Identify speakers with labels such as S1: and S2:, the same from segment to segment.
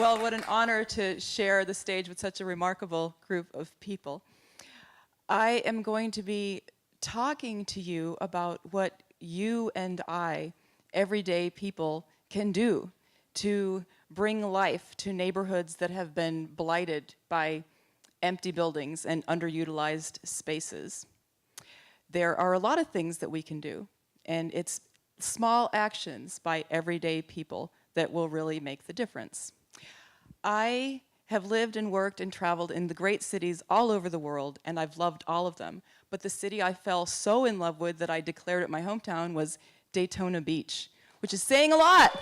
S1: Well, what an honor to share the stage with such a remarkable group of people. I am going to be talking to you about what you and I, everyday people, can do to bring life to neighborhoods that have been blighted by empty buildings and underutilized spaces. There are a lot of things that we can do, and it's small actions by everyday people that will really make the difference. I have lived and worked and traveled in the great cities all over the world, and I've loved all of them. But the city I fell so in love with that I declared it my hometown was Daytona Beach, which is saying a lot.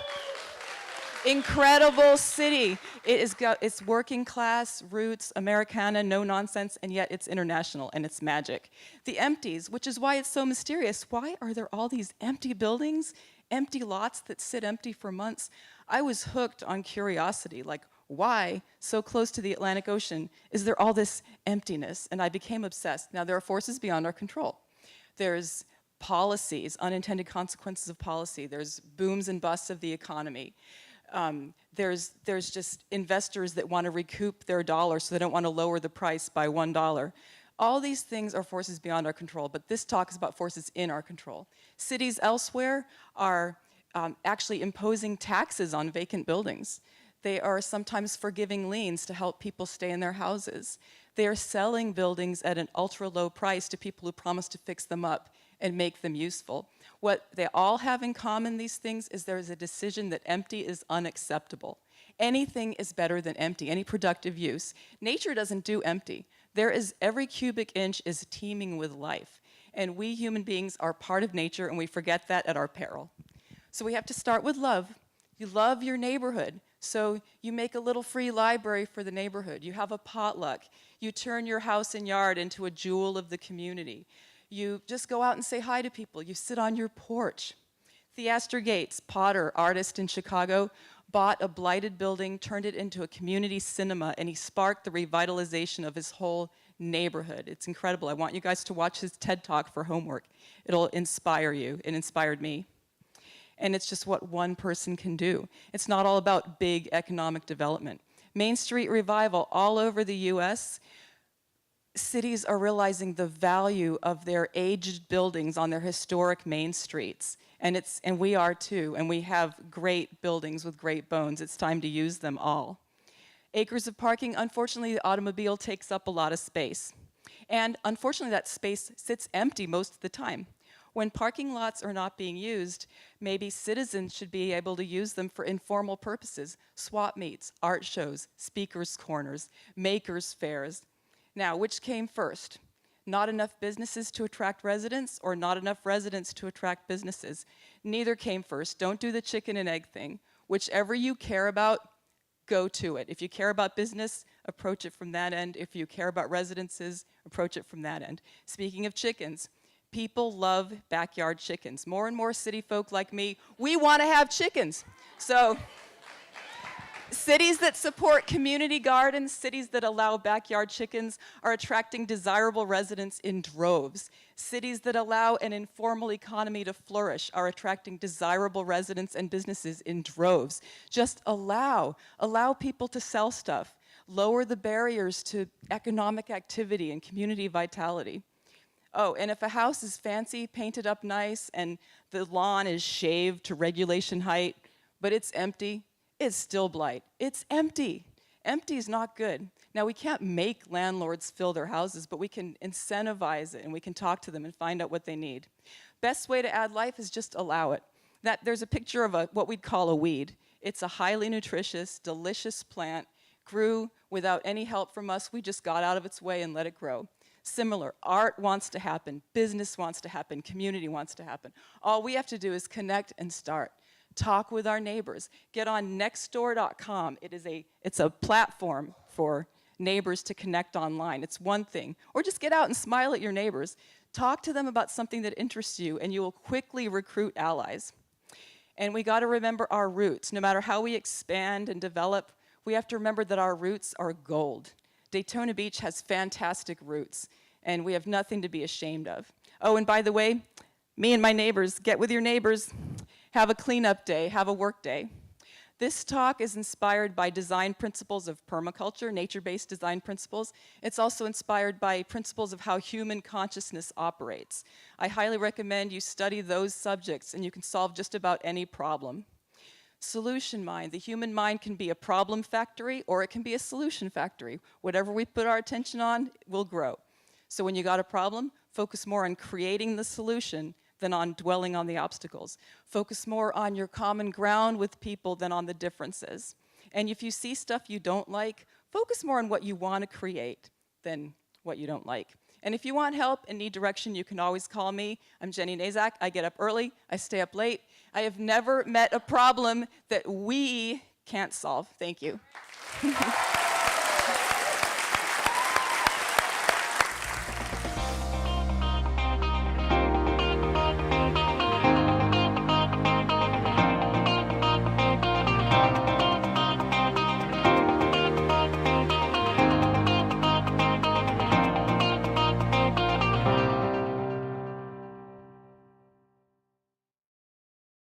S1: Incredible city. It's working class, roots, Americana, no nonsense, and yet it's international and it's magic. The Empties, which is why it's so mysterious. Why are there all these empty buildings, empty lots that sit empty for months? I was hooked on curiosity, like why, so close to the Atlantic Ocean, is there all this emptiness? And I became obsessed. Now, there are forces beyond our control. There's policies, unintended consequences of policy. There's booms and busts of the economy. There's just investors that want to recoup their dollar, so they don't want to lower the price by $1. All these things are forces beyond our control, but this talk is about forces in our control. Cities elsewhere are actually imposing taxes on vacant buildings. They are sometimes forgiving liens to help people stay in their houses. They are selling buildings at an ultra-low price to people who promise to fix them up and make them useful. What they all have in common, these things, is there is a decision that empty is unacceptable. Anything is better than empty, any productive use. Nature doesn't do empty. Every cubic inch is teeming with life. And we human beings are part of nature, and we forget that at our peril. So we have to start with love. You love your neighborhood. So you make a little free library for the neighborhood. You have a potluck. You turn your house and yard into a jewel of the community. You just go out and say hi to people. You sit on your porch. Theaster Gates, potter, artist in Chicago, bought a blighted building, turned it into a community cinema, and he sparked the revitalization of his whole neighborhood. It's incredible. I want you guys to watch his TED Talk for homework. It'll inspire you. It inspired me. And it's just what one person can do. It's not all about big economic development. Main Street revival all over the US, cities are realizing the value of their aged buildings on their historic main streets. And we are too, and we have great buildings with great bones. It's time to use them all. Acres of parking, unfortunately, the automobile takes up a lot of space. And unfortunately, that space sits empty most of the time. When parking lots are not being used, maybe citizens should be able to use them for informal purposes, swap meets, art shows, speakers' corners, makers' fairs. Now, which came first? Not enough businesses to attract residents, or not enough residents to attract businesses? Neither came first. Don't do the chicken and egg thing. Whichever you care about, go to it. If you care about business, approach it from that end. If you care about residences, approach it from that end. Speaking of chickens, people love backyard chickens. More and more city folk like me, we want to have chickens. So cities that support community gardens, cities that allow backyard chickens are attracting desirable residents in droves. Cities that allow an informal economy to flourish are attracting desirable residents and businesses in droves. Just allow people to sell stuff. Lower the barriers to economic activity and community vitality. Oh, and if a house is fancy, painted up nice, and the lawn is shaved to regulation height, but it's empty, it's still blight. It's empty. Empty is not good. Now, we can't make landlords fill their houses, but we can incentivize it, and we can talk to them and find out what they need. Best way to add life is just allow it. There's a picture of what we'd call a weed. It's a highly nutritious, delicious plant, grew without any help from us. We just got out of its way and let it grow. Similar, art wants to happen, business wants to happen, community wants to happen. All we have to do is connect and start. Talk with our neighbors. Get on nextdoor.com. It's a platform for neighbors to connect online. It's one thing. Or just get out and smile at your neighbors. Talk to them about something that interests you, and you will quickly recruit allies. And we got to remember our roots. No matter how we expand and develop, we have to remember that our roots are gold. Daytona Beach has fantastic roots, and we have nothing to be ashamed of. Oh, and by the way, me and my neighbors, get with your neighbors, have a cleanup day, have a work day. This talk is inspired by design principles of permaculture, nature-based design principles. It's also inspired by principles of how human consciousness operates. I highly recommend you study those subjects, and you can solve just about any problem. Solution mind. The human mind can be a problem factory, or it can be a solution factory. Whatever we put our attention on will grow. So when you got a problem, focus more on creating the solution than on dwelling on the obstacles. Focus more on your common ground with people than on the differences. And if you see stuff you don't like, focus more on what you want to create than what you don't like. And if you want help and need direction, you can always call me. I'm Jenny Nazak. I get up early. I stay up late. I have never met a problem that we can't solve. Thank you.